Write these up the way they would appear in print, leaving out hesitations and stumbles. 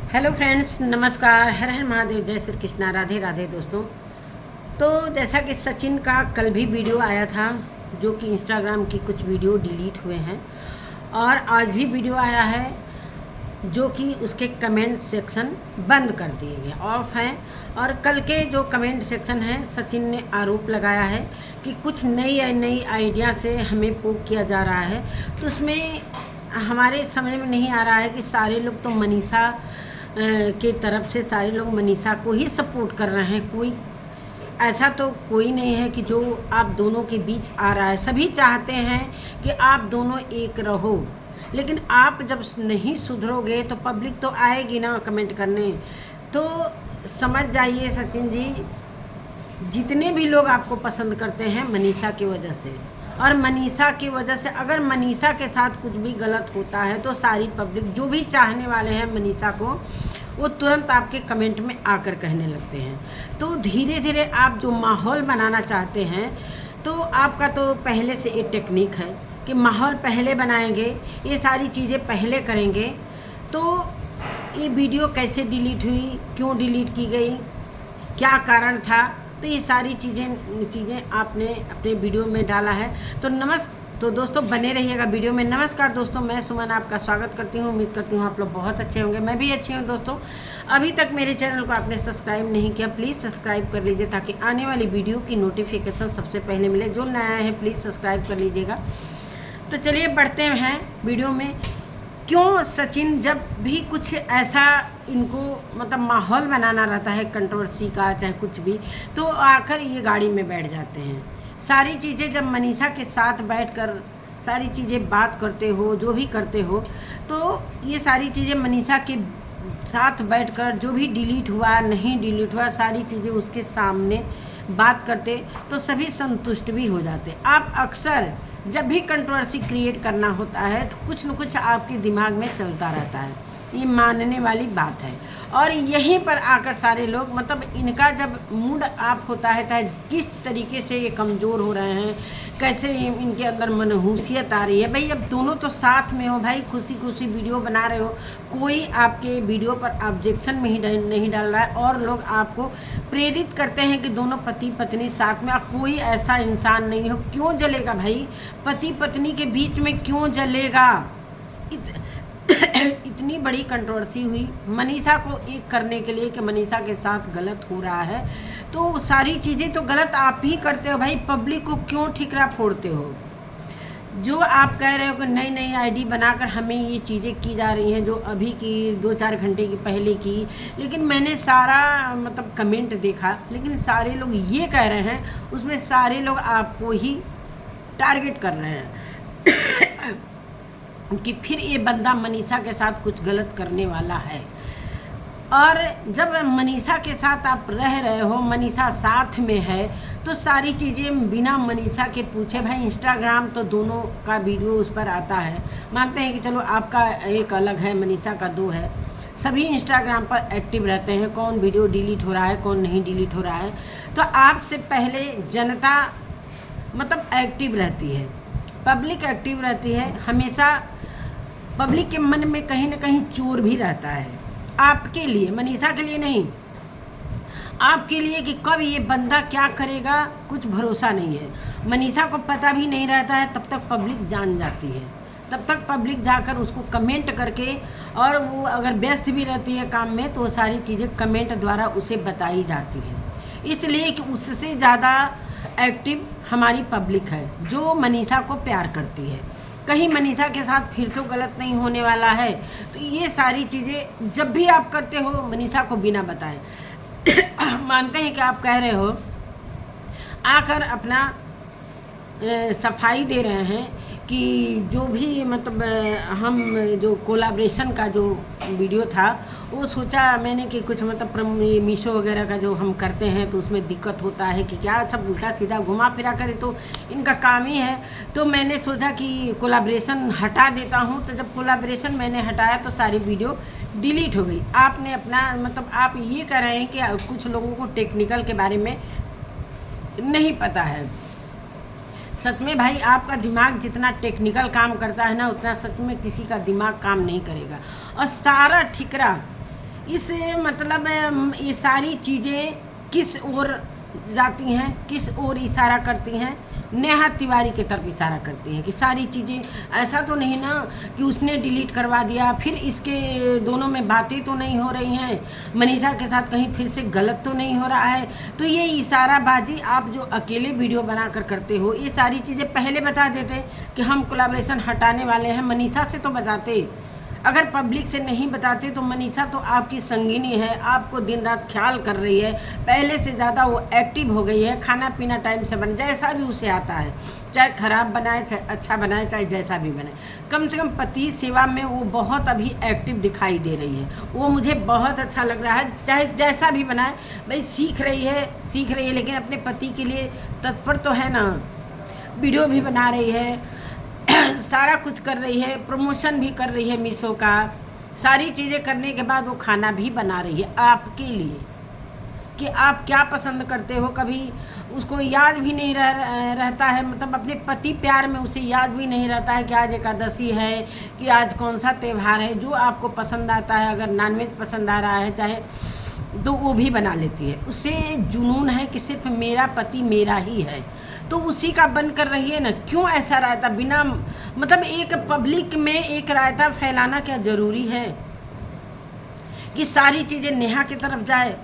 Hello friends, नमस्कार। हर हर महादेव, जय श्री कृष्णा, राधे राधे दोस्तों। तो जैसा कि सचिन का कल भी वीडियो आया था, जो कि इंस्टाग्राम की कुछ वीडियो डिलीट हुए हैं, और आज भी वीडियो आया है जो कि उसके कमेंट सेक्शन बंद कर दिए गए, ऑफ हैं। और कल के जो कमेंट सेक्शन है, सचिन ने आरोप लगाया है कि कुछ नई आइडिया से हमें पोक किया जा रहा है। तो उसमें हमारे समझ में नहीं आ रहा है कि सारे लोग तो मनीषा के तरफ से सारे लोग मनीषा को ही सपोर्ट कर रहे हैं। कोई ऐसा तो कोई नहीं है कि जो आप दोनों के बीच आ रहा है। सभी चाहते हैं कि आप दोनों एक रहो, लेकिन आप जब नहीं सुधरोगे तो पब्लिक तो आएगी ना कमेंट करने। तो समझ जाइए सचिन जी, जितने भी लोग आपको पसंद करते हैं मनीषा की वजह से, और मनीषा की वजह से अगर मनीषा के साथ कुछ भी गलत होता है तो सारी पब्लिक, जो भी चाहने वाले हैं मनीषा को, वो तुरंत आपके कमेंट में आकर कहने लगते हैं। तो धीरे धीरे आप जो माहौल बनाना चाहते हैं, तो आपका तो पहले से ये टेक्निक है कि माहौल पहले बनाएंगे, ये सारी चीज़ें पहले करेंगे। तो ये वीडियो कैसे डिलीट हुई, क्यों डिलीट की गई, क्या कारण था, तो ये सारी चीज़ें आपने अपने वीडियो में डाला है। तो दोस्तों बने रहिएगा वीडियो में। नमस्कार दोस्तों, मैं सुमन आपका स्वागत करती हूँ। उम्मीद करती हूँ आप लोग बहुत अच्छे होंगे, मैं भी अच्छी हूँ। दोस्तों अभी तक मेरे चैनल को आपने सब्सक्राइब नहीं किया, प्लीज़ सब्सक्राइब कर लीजिए ताकि आने वाली वीडियो की नोटिफिकेशन सबसे पहले मिले। जो नया है प्लीज़ सब्सक्राइब कर लीजिएगा। तो चलिए बढ़ते हैं वीडियो में। क्यों सचिन जब भी कुछ ऐसा इनको मतलब माहौल बनाना रहता है कंट्रोवर्सी का, चाहे कुछ भी, तो आकर ये गाड़ी में बैठ जाते हैं। सारी चीज़ें जब मनीषा के साथ बैठकर सारी चीज़ें बात करते हो, जो भी करते हो, तो ये सारी चीज़ें मनीषा के साथ बैठकर जो भी डिलीट हुआ नहीं डिलीट हुआ, सारी चीज़ें उसके सामने बात करते तो सभी संतुष्ट भी हो जाते। आप अक्सर जब भी कंट्रोवर्सी क्रिएट करना होता है तो कुछ न कुछ आपके दिमाग में चलता रहता है, ये मानने वाली बात है। और यहीं पर आकर सारे लोग, मतलब इनका जब मूड ऑफ होता है, चाहे किस तरीके से ये कमज़ोर हो रहे हैं, कैसे इनके अंदर मनहूसियत आ रही है। भाई अब दोनों तो साथ में हो, भाई खुशी खुशी वीडियो बना रहे हो, कोई आपके वीडियो पर ऑब्जेक्शन में ही नहीं डाल रहा है, और लोग आपको प्रेरित करते हैं कि दोनों पति पत्नी साथ में। कोई ऐसा इंसान नहीं हो, क्यों जलेगा भाई, पति पत्नी के बीच में क्यों जलेगा। इतनी बड़ी कंट्रोवर्सी हुई मनीषा को एक करने के लिए कि मनीषा के साथ गलत हो रहा है, तो सारी चीज़ें तो गलत आप ही करते हो भाई, पब्लिक को क्यों ठिकरा फोड़ते हो। जो आप कह रहे हो कि नई आईडी बनाकर हमें ये चीज़ें की जा रही हैं, जो अभी की 2-4 घंटे की पहले की, लेकिन मैंने सारा मतलब कमेंट देखा, लेकिन सारे लोग ये कह रहे हैं, उसमें सारे लोग आपको ही टारगेट कर रहे हैं कि फिर ये बंदा मनीषा के साथ कुछ गलत करने वाला है। और जब मनीषा के साथ आप रह रहे हो, मनीषा साथ में है, तो सारी चीज़ें बिना मनीषा के पूछे, भाई इंस्टाग्राम तो दोनों का वीडियो उस पर आता है, मानते हैं कि चलो आपका एक अलग है, मनीषा का 2 है, सभी इंस्टाग्राम पर एक्टिव रहते हैं, कौन वीडियो डिलीट हो रहा है कौन नहीं डिलीट हो रहा है। तो आपसे पहले जनता मतलब एक्टिव रहती है, पब्लिक एक्टिव रहती है। हमेशा पब्लिक के मन में कहीं ना कहीं चोर भी रहता है, आपके लिए, मनीषा के लिए नहीं, आपके लिए, कि कब ये बंदा क्या करेगा कुछ भरोसा नहीं है। मनीषा को पता भी नहीं रहता है, तब तक पब्लिक जान जाती है, तब तक पब्लिक जाकर उसको कमेंट करके, और वो अगर व्यस्त भी रहती है काम में तो वो सारी चीज़ें कमेंट द्वारा उसे बताई जाती है। इसलिए कि उससे ज़्यादा एक्टिव हमारी पब्लिक है जो मनीषा को प्यार करती है। कहीं मनीषा के साथ फिर तो गलत नहीं होने वाला है। तो ये सारी चीज़ें जब भी आप करते हो मनीषा को बिना बताए मानते हैं कि आप कह रहे हो, आकर अपना सफाई दे रहे हैं कि जो भी मतलब हम जो कोलाब्रेशन का जो वीडियो था, वो सोचा मैंने कि कुछ मतलब मीशो वगैरह का जो हम करते हैं तो उसमें दिक्कत होता है कि क्या, सब उल्टा सीधा घुमा फिरा करे, तो इनका काम ही है। तो मैंने सोचा कि कोलाब्रेशन हटा देता हूँ। तो जब कोलाब्रेशन मैंने हटाया तो सारी वीडियो डिलीट हो गई। आपने अपना मतलब आप ये कह रहे हैं कि कुछ लोगों को टेक्निकल के बारे में नहीं पता है। सच में भाई आपका दिमाग जितना टेक्निकल काम करता है ना, उतना सच में किसी का दिमाग काम नहीं करेगा। और सारा ठिकरा इस मतलब ये सारी चीज़ें किस ओर जाती हैं, किस ओर इशारा करती हैं? नेहा तिवारी के तरफ इशारा करती हैं कि सारी चीज़ें, ऐसा तो नहीं ना कि उसने डिलीट करवा दिया, फिर इसके दोनों में बातें तो नहीं हो रही हैं, मनीषा के साथ कहीं फिर से गलत तो नहीं हो रहा है। तो ये इशाराबाजी आप जो अकेले वीडियो बना कर करते हो, ये सारी चीज़ें पहले बता देते कि हम कोलैबोरेशन हटाने वाले हैं, मनीषा से तो बताते। अगर पब्लिक से नहीं बताते तो मनीषा तो आपकी संगिनी है, आपको दिन रात ख्याल कर रही है, पहले से ज़्यादा वो एक्टिव हो गई है, खाना पीना टाइम से बन, जैसा भी उसे आता है, चाहे ख़राब बनाए चाहे अच्छा बनाए चाहे जैसा भी बने, कम से कम पति सेवा में वो बहुत अभी एक्टिव दिखाई दे रही है। वो मुझे बहुत अच्छा लग रहा है, चाहे जैसा भी बनाए भाई सीख रही है, लेकिन अपने पति के लिए तत्पर तो है ना, वीडियो भी बना रही है, सारा कुछ कर रही है, प्रमोशन भी कर रही है मीशो का, सारी चीज़ें करने के बाद वो खाना भी बना रही है आपके लिए कि आप क्या पसंद करते हो। कभी उसको याद भी नहीं रहता है, मतलब अपने पति प्यार में उसे याद भी नहीं रहता है कि आज एकादशी है, कि आज कौन सा त्यौहार है, जो आपको पसंद आता है। अगर नॉनवेज पसंद आ रहा है चाहे तो वो भी बना लेती है। उसे जुनून है कि सिर्फ मेरा पति मेरा ही है, तो उसी का बन कर रही है ना। क्यों ऐसा रायता बिना मतलब एक पब्लिक में एक रायता फैलाना क्या ज़रूरी है कि सारी चीज़ें नेहा की तरफ जाए?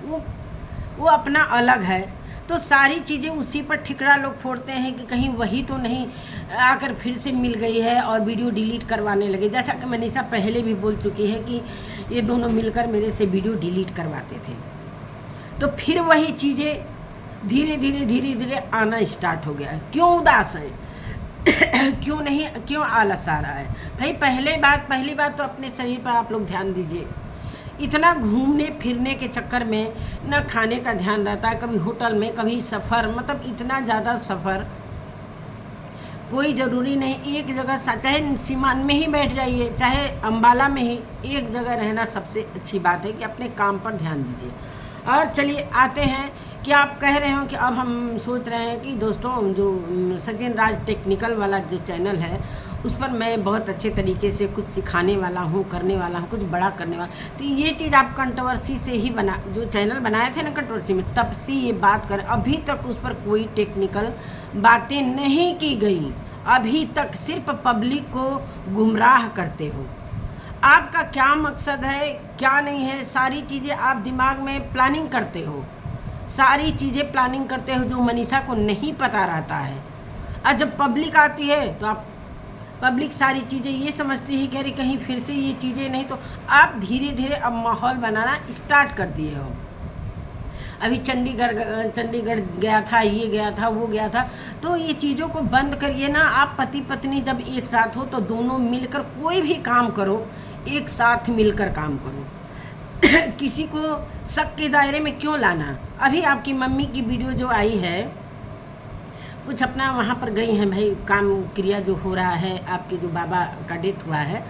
वो अपना अलग है, तो सारी चीज़ें उसी पर ठिकरा लोग फोड़ते हैं कि कहीं वही तो नहीं आकर फिर से मिल गई है और वीडियो डिलीट करवाने लगे। जैसा कि मनीषा पहले भी बोल चुकी है कि ये दोनों मिलकर मेरे से वीडियो डिलीट करवाते थे, तो फिर वही चीज़ें धीरे धीरे आना स्टार्ट हो गया है। क्यों उदास है? क्यों आलस आ रहा है? भाई पहली बात तो अपने शरीर पर आप लोग ध्यान दीजिए। इतना घूमने फिरने के चक्कर में न खाने का ध्यान रहता है, कभी होटल में कभी सफ़र, मतलब इतना ज़्यादा सफ़र कोई ज़रूरी नहीं। एक जगह चाहे सीमान में ही बैठ जाइए, चाहे अम्बाला में ही, एक जगह रहना सबसे अच्छी बात है कि अपने काम पर ध्यान दीजिए। और चलिए आते हैं कि आप कह रहे हो कि अब हम सोच रहे हैं कि दोस्तों जो सचिन राज टेक्निकल वाला जो चैनल है उस पर मैं बहुत अच्छे तरीके से कुछ सिखाने वाला हूँ, करने वाला हूँ, कुछ बड़ा करने वाला। तो ये चीज़ आप कंट्रोवर्सी से ही जो चैनल बनाए थे ना कंट्रोवर्सी में, तब से ये बात कर, अभी तक उस पर कोई टेक्निकल बातें नहीं की गई। अभी तक सिर्फ पब्लिक को गुमराह करते हो। आपका क्या मकसद है क्या नहीं है, सारी चीज़ें आप दिमाग में प्लानिंग करते हो, सारी चीज़ें प्लानिंग करते हो जो मनीषा को नहीं पता रहता है। और जब पब्लिक आती है तो आप पब्लिक सारी चीज़ें ये समझती है कि अरे कहीं फिर से ये चीज़ें नहीं, तो आप धीरे धीरे अब माहौल बनाना स्टार्ट कर दिए हो। अभी चंडीगढ़ गया था, ये गया था, वो गया था, तो ये चीज़ों को बंद करिए ना। आप पति पत्नी जब एक साथ हो तो दोनों मिलकर कोई भी काम करो, एक साथ मिलकर काम करो। किसी को शक के दायरे में क्यों लाना? अभी आपकी मम्मी की वीडियो जो आई है, कुछ अपना वहाँ पर गई हैं भाई, काम क्रिया जो हो रहा है, आपके जो बाबा का डेथ हुआ है,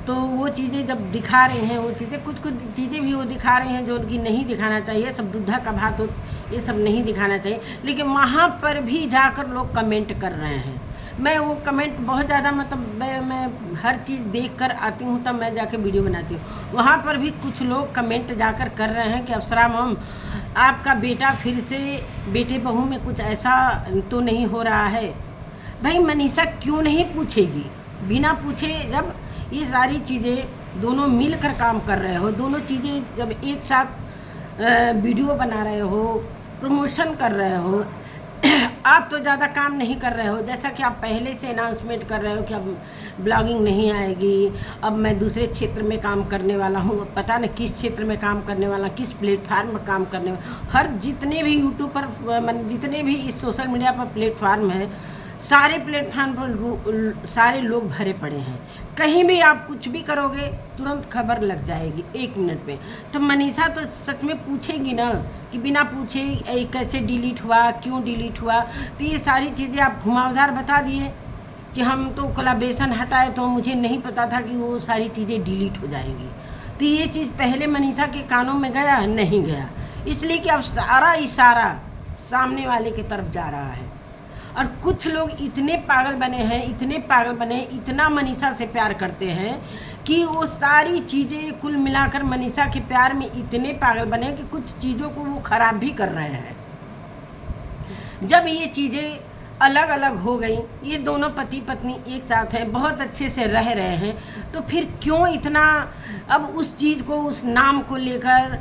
तो वो चीज़ें जब दिखा रहे हैं, वो चीज़ें कुछ चीज़ें भी वो दिखा रहे हैं जो उनकी नहीं दिखाना चाहिए। सब दूधा का भात हो, ये सब नहीं दिखाना चाहिए, लेकिन वहाँ पर भी जाकर लोग कमेंट कर रहे हैं। मैं वो कमेंट बहुत ज़्यादा मतलब मैं हर चीज़ देख कर आती हूँ तब मैं जाके वीडियो बनाती हूँ। वहाँ पर भी कुछ लोग कमेंट जाकर कर रहे हैं कि अप्सरा मैम आपका बेटा फिर से बेटे बहू में कुछ ऐसा तो नहीं हो रहा है। भाई मनीषा क्यों नहीं पूछेगी? बिना पूछे जब ये सारी चीज़ें दोनों मिलकर काम कर रहे हो, दोनों चीज़ें जब एक साथ वीडियो बना रहे हो, प्रमोशन कर रहे हो, आप तो ज़्यादा काम नहीं कर रहे हो। जैसा कि आप पहले से अनाउंसमेंट कर रहे हो कि अब ब्लॉगिंग नहीं आएगी, अब मैं दूसरे क्षेत्र में काम करने वाला हूँ, पता नहीं किस क्षेत्र में काम करने वाला, किस प्लेटफार्म पर काम करने वाला। हर जितने भी यूट्यूब पर, जितने भी इस सोशल मीडिया पर प्लेटफार्म है, सारे प्लेटफार्म पर सारे लोग भरे पड़े हैं। कहीं भी आप कुछ भी करोगे तुरंत खबर लग जाएगी 1 मिनट में। तो मनीषा तो सच में पूछेगी ना कि बिना पूछे कैसे डिलीट हुआ, क्यों डिलीट हुआ। तो ये सारी चीज़ें आप घुमावदार बता दिए कि हम तो कोलैबोरेशन हटाए तो मुझे नहीं पता था कि वो सारी चीज़ें डिलीट हो जाएंगी। तो ये चीज़ पहले मनीषा के कानों में गया नहीं गया, इसलिए कि अब सारा इशारा सामने वाले की तरफ जा रहा है। और कुछ लोग इतने पागल बने हैं, इतना मनीषा से प्यार करते हैं कि वो सारी चीज़ें कुल मिलाकर मनीषा के प्यार में इतने पागल बने कि कुछ चीज़ों को वो ख़राब भी कर रहे हैं। जब ये चीज़ें अलग अलग हो गई, ये दोनों पति पत्नी एक साथ हैं, बहुत अच्छे से रह रहे हैं, तो फिर क्यों इतना अब उस चीज़ को, उस नाम को लेकर,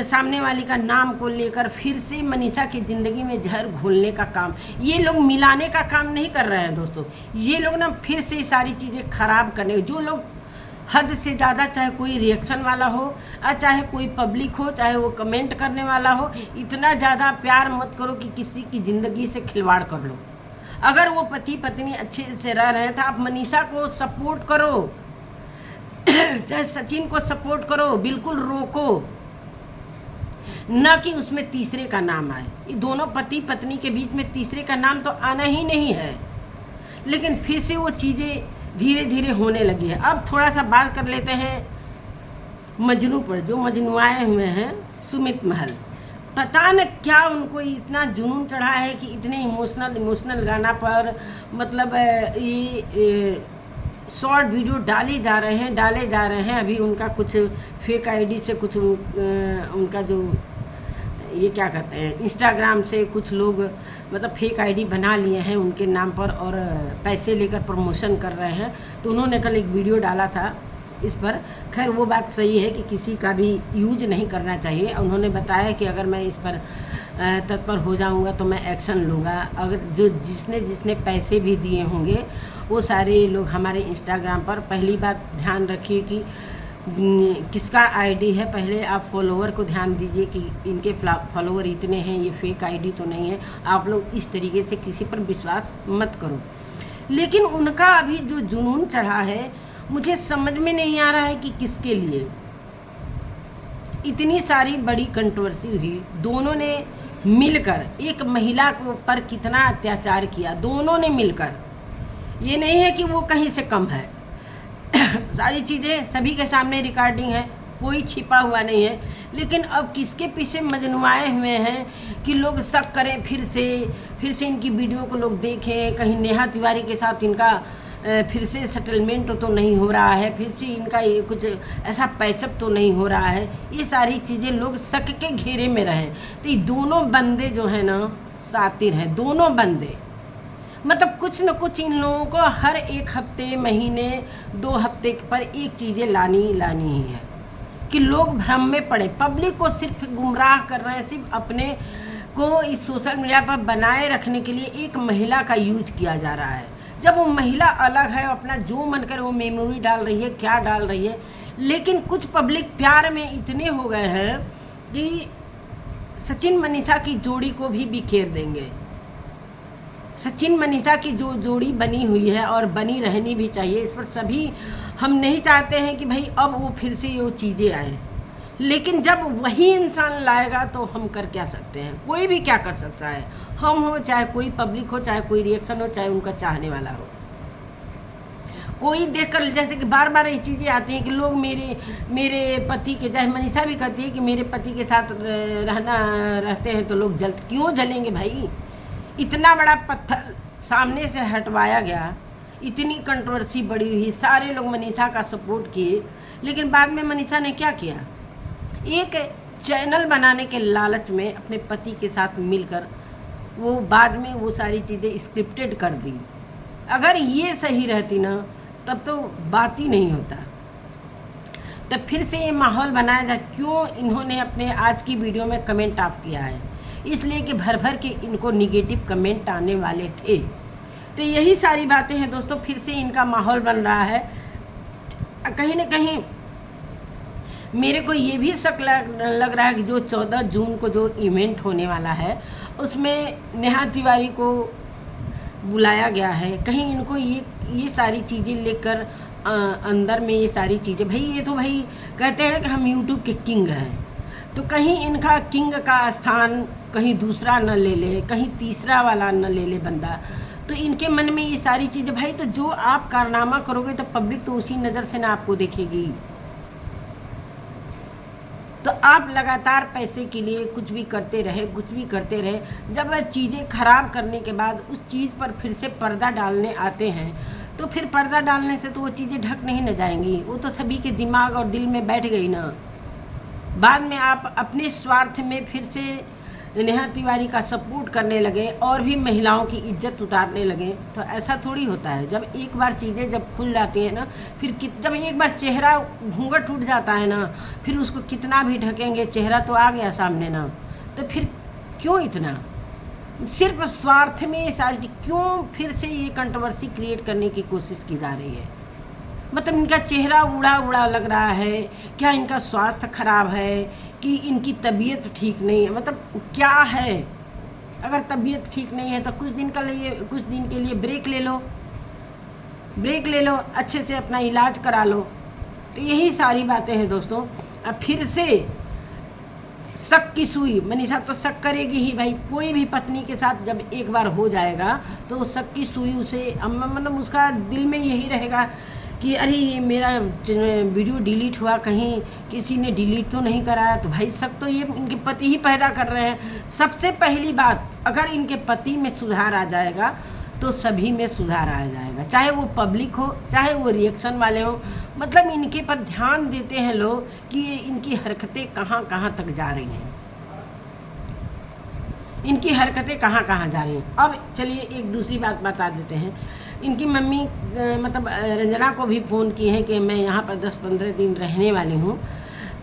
सामने वाली का नाम को लेकर फिर से मनीषा की ज़िंदगी में जहर घोलने का काम, ये लोग मिलाने का काम नहीं कर रहे हैं दोस्तों। ये लोग ना फिर से सारी चीज़ें ख़राब करने, जो लोग हद से ज़्यादा, चाहे कोई रिएक्शन वाला हो और चाहे कोई पब्लिक हो, चाहे वो कमेंट करने वाला हो, इतना ज़्यादा प्यार मत करो कि किसी की ज़िंदगी से खिलवाड़ कर लो। अगर वो पति पत्नी अच्छे से रह रहे हैं तो आप मनीषा को सपोर्ट करो, चाहे सचिन को सपोर्ट करो, बिल्कुल रोको, न कि उसमें तीसरे का नाम आए। ये दोनों पति पत्नी के बीच में तीसरे का नाम तो आना ही नहीं है, लेकिन फिर से वो चीज़ें धीरे धीरे होने लगी है। अब थोड़ा सा बात कर लेते हैं मजनू पर, जो मजनू आए हुए हैं सुमित महल। पता न क्या उनको इतना जुनून चढ़ा है कि इतने इमोशनल गाना पर मतलब ये शॉर्ट वीडियो डाले जा रहे हैं। अभी उनका कुछ फेक आईडी से कुछ उनका जो ये क्या कहते हैं, इंस्टाग्राम से कुछ लोग मतलब फेक आईडी बना लिए हैं उनके नाम पर और पैसे लेकर प्रमोशन कर रहे हैं। तो उन्होंने कल एक वीडियो डाला था इस पर। खैर वो बात सही है कि किसी का भी यूज नहीं करना चाहिए। उन्होंने बताया कि अगर मैं इस पर तत्पर हो जाऊंगा तो मैं एक्शन लूँगा। अगर जो जिसने पैसे भी दिए होंगे वो सारे लोग हमारे इंस्टाग्राम पर, पहली बात ध्यान रखिए कि किसका आईडी है, पहले आप फॉलोवर को ध्यान दीजिए कि इनके फॉलोवर इतने हैं, ये फेक आईडी तो नहीं है। आप लोग इस तरीके से किसी पर विश्वास मत करो। लेकिन उनका अभी जो जुनून चढ़ा है मुझे समझ में नहीं आ रहा है कि किसके लिए इतनी सारी बड़ी कंट्रोवर्सी हुई। दोनों ने मिलकर एक महिला को पर कितना अत्याचार किया, दोनों ने मिलकर। ये नहीं है कि वो कहीं से कम है, सारी चीज़ें सभी के सामने रिकॉर्डिंग है, कोई छिपा हुआ नहीं है। लेकिन अब किसके पीछे मजनुआए हुए हैं कि लोग शक करें, फिर से इनकी वीडियो को लोग देखें, कहीं नेहा तिवारी के साथ इनका फिर से सेटलमेंट तो नहीं हो रहा है, फिर से इनका ये कुछ ऐसा पैचअप तो नहीं हो रहा है। ये सारी चीज़ें लोग शक के घेरे में रहें। तो ये दोनों बंदे जो है ना शातिर हैं, दोनों बंदे। मतलब कुछ न कुछ इन लोगों को हर एक हफ्ते, महीने, 2 हफ्ते पर एक चीज़ें लानी ही है कि लोग भ्रम में पड़े। पब्लिक को सिर्फ गुमराह कर रहे हैं, सिर्फ अपने को इस सोशल मीडिया पर बनाए रखने के लिए एक महिला का यूज किया जा रहा है। जब वो महिला अलग है, अपना जो मन करे वो मेमोरी डाल रही है, क्या डाल रही है। लेकिन कुछ पब्लिक प्यार में इतने हो गए हैं कि सचिन मनीषा की जोड़ी को भी बिखेर देंगे। सचिन मनीषा की जो जोड़ी बनी हुई है और बनी रहनी भी चाहिए, इस पर सभी हम नहीं चाहते हैं कि भाई अब वो फिर से वो चीज़ें आए। लेकिन जब वही इंसान लाएगा तो हम कर क्या सकते हैं? कोई भी क्या कर सकता है, हम हो चाहे कोई पब्लिक हो, चाहे कोई रिएक्शन हो, चाहे उनका चाहने वाला हो। कोई देखकर, जैसे कि बार बार ये चीज़ें आती हैं कि लोग मेरे पति के, चाहे मनीषा भी कहती है कि मेरे पति के साथ रहते हैं तो लोग क्यों जलेंगे भाई? इतना बड़ा पत्थर सामने से हटवाया गया, इतनी कंट्रोवर्सी बड़ी हुई, सारे लोग मनीषा का सपोर्ट किए, लेकिन बाद में मनीषा ने क्या किया? एक चैनल बनाने के लालच में अपने पति के साथ मिलकर वो बाद में वो सारी चीज़ें स्क्रिप्टेड कर दी। अगर ये सही रहती ना तब तो बात ही नहीं होता। तब फिर से ये माहौल बनाया जाए। क्यों इन्होंने अपने आज की वीडियो में कमेंट ऑफ किया है? इसलिए कि भर भर के इनको निगेटिव कमेंट आने वाले थे। तो यही सारी बातें हैं दोस्तों। फिर से इनका माहौल बन रहा है। कहीं ना कहीं मेरे को ये भी शक लग रहा है कि जो 14 जून को जो इवेंट होने वाला है उसमें नेहा तिवारी को बुलाया गया है। कहीं इनको ये सारी चीज़ें लेकर अंदर में ये सारी चीज़ें, भाई ये तो भाई कहते हैं कि हम यूट्यूब के किंग हैं, तो कहीं इनका किंग का स्थान कहीं दूसरा न ले ले, कहीं तीसरा वाला न ले ले बंदा। तो इनके मन में ये सारी चीज़ें, भाई तो जो आप कारनामा करोगे तो पब्लिक तो उसी नज़र से ना आपको देखेगी। तो आप लगातार पैसे के लिए कुछ भी करते रहे, जब वह चीज़ें खराब करने के बाद उस चीज़ पर फिर से पर्दा डालने आते हैं तो फिर पर्दा डालने से तो वो चीज़ें ढक नहीं न जाएंगी, वो तो सभी के दिमाग और दिल में बैठ गई ना। बाद में आप अपने स्वार्थ में फिर से नेहा तिवारी का सपोर्ट करने लगे और भी महिलाओं की इज्जत उतारने लगे, तो ऐसा थोड़ी होता है। जब एक बार चीज़ें जब खुल जाती हैं ना, फिर जब एक बार चेहरा घूंघट उठ जाता है ना, फिर उसको कितना भी ढकेंगे, चेहरा तो आ गया सामने ना, तो फिर क्यों इतना सिर्फ स्वार्थ में सारी क्यों फिर से ये कंट्रोवर्सी क्रिएट करने की कोशिश की जा रही है। मतलब इनका चेहरा उड़ा उड़ा लग रहा है, क्या इनका स्वास्थ्य खराब है कि इनकी तबीयत ठीक नहीं है, मतलब क्या है। अगर तबीयत ठीक नहीं है तो कुछ दिन के लिए ब्रेक ले लो, अच्छे से अपना इलाज करा लो। तो यही सारी बातें हैं दोस्तों। अब फिर से शक की सुई, मनीषा तो शक करेगी ही भाई, कोई भी पत्नी के साथ जब एक बार हो जाएगा तो शक की सुई उसे मतलब उसका दिल में यही रहेगा कि अरे ये मेरा वीडियो डिलीट हुआ, कहीं किसी ने डिलीट तो नहीं कराया। तो भाई शक तो ये इनके पति ही पैदा कर रहे हैं। सबसे पहली बात, अगर इनके पति में सुधार आ जाएगा तो सभी में सुधार आ जाएगा, चाहे वो पब्लिक हो, चाहे वो रिएक्शन वाले हो। मतलब इनके पर ध्यान देते हैं लोग कि ये इनकी हरकतें कहाँ कहाँ तक जा रही हैं, इनकी हरकतें कहाँ कहाँ जा रही हैं। अब चलिए एक दूसरी बात बता देते हैं। इनकी मम्मी मतलब रंजना को भी फ़ोन की है कि मैं यहाँ पर 10-15 दिन रहने वाली हूँ,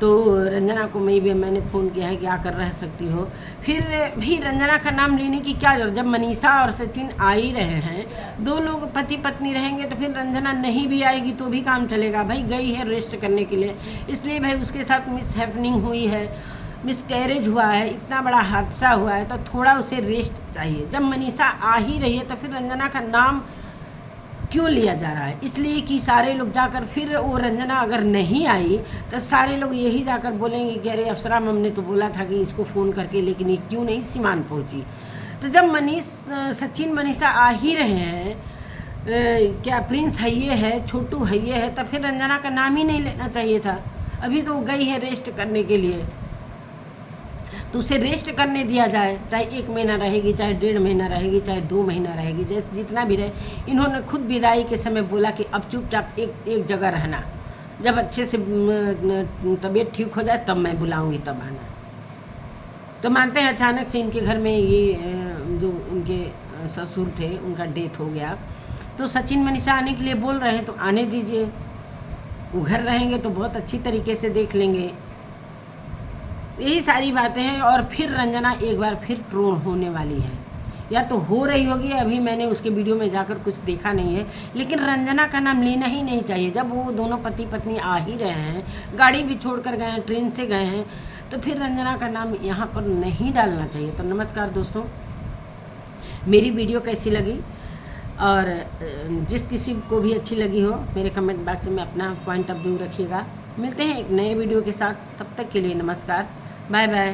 तो रंजना को मैंने फ़ोन किया है कि आकर रह सकती हो। फिर भी रंजना का नाम लेने की क्या जरूरत, जब मनीषा और सचिन आ ही रहे हैं, दो लोग पति पत्नी रहेंगे, तो फिर रंजना नहीं भी आएगी तो भी काम चलेगा। भाई गई है रेस्ट करने के लिए, इसलिए भाई उसके साथ मिसहैपनिंग हुई है, मिसकैरेज हुआ है, इतना बड़ा हादसा हुआ है, तो थोड़ा उसे रेस्ट चाहिए। जब मनीषा आ ही रही है तो फिर रंजना का नाम क्यों लिया जा रहा है, इसलिए कि सारे लोग जाकर, फिर वो रंजना अगर नहीं आई तो सारे लोग यही जाकर बोलेंगे कि अरे अप्सरा मम ने तो बोला था कि इसको फ़ोन करके, लेकिन ये क्यों नहीं सीमान पहुंची। तो जब सचिन मनीषा आ ही रहे हैं, क्या प्रिंस हैये है, छोटू हैये है, तो फिर रंजना का नाम ही नहीं लेना चाहिए था। अभी तो गई है रेस्ट करने के लिए, तो उसे रेस्ट करने दिया जाए, चाहे 1 महीना रहेगी, चाहे 1.5 महीना रहेगी, चाहे 2 महीना रहेगी, जैसे जितना भी रहे। इन्होंने खुद विदाई के समय बोला कि अब चुपचाप एक जगह रहना, जब अच्छे से तबीयत ठीक हो जाए तब मैं बुलाऊंगी, तब आना। तो मानते हैं अचानक से इनके घर में ये जो उनके ससुर थे उनका डेथ हो गया, तो सचिन मनीषा आने के लिए बोल रहे हैं, तो आने दीजिए, वो घर रहेंगे तो बहुत अच्छी तरीके से देख लेंगे। यही सारी बातें हैं। और फिर रंजना एक बार फिर ट्रोल होने वाली है, या तो हो रही होगी, अभी मैंने उसके वीडियो में जाकर कुछ देखा नहीं है, लेकिन रंजना का नाम लेना ही नहीं चाहिए। जब वो दोनों पति पत्नी आ ही रहे हैं, गाड़ी भी छोड़ कर गए हैं, ट्रेन से गए हैं, तो फिर रंजना का नाम यहाँ पर नहीं डालना चाहिए। तो नमस्कार दोस्तों, मेरी वीडियो कैसी लगी, और जिस किसी को भी अच्छी लगी हो, मेरे कमेंट बॉक्स में अपना पॉइंट ऑफ व्यू रखिएगा। मिलते हैं एक नए वीडियो के साथ, तब तक के लिए नमस्कार, बाय बाय।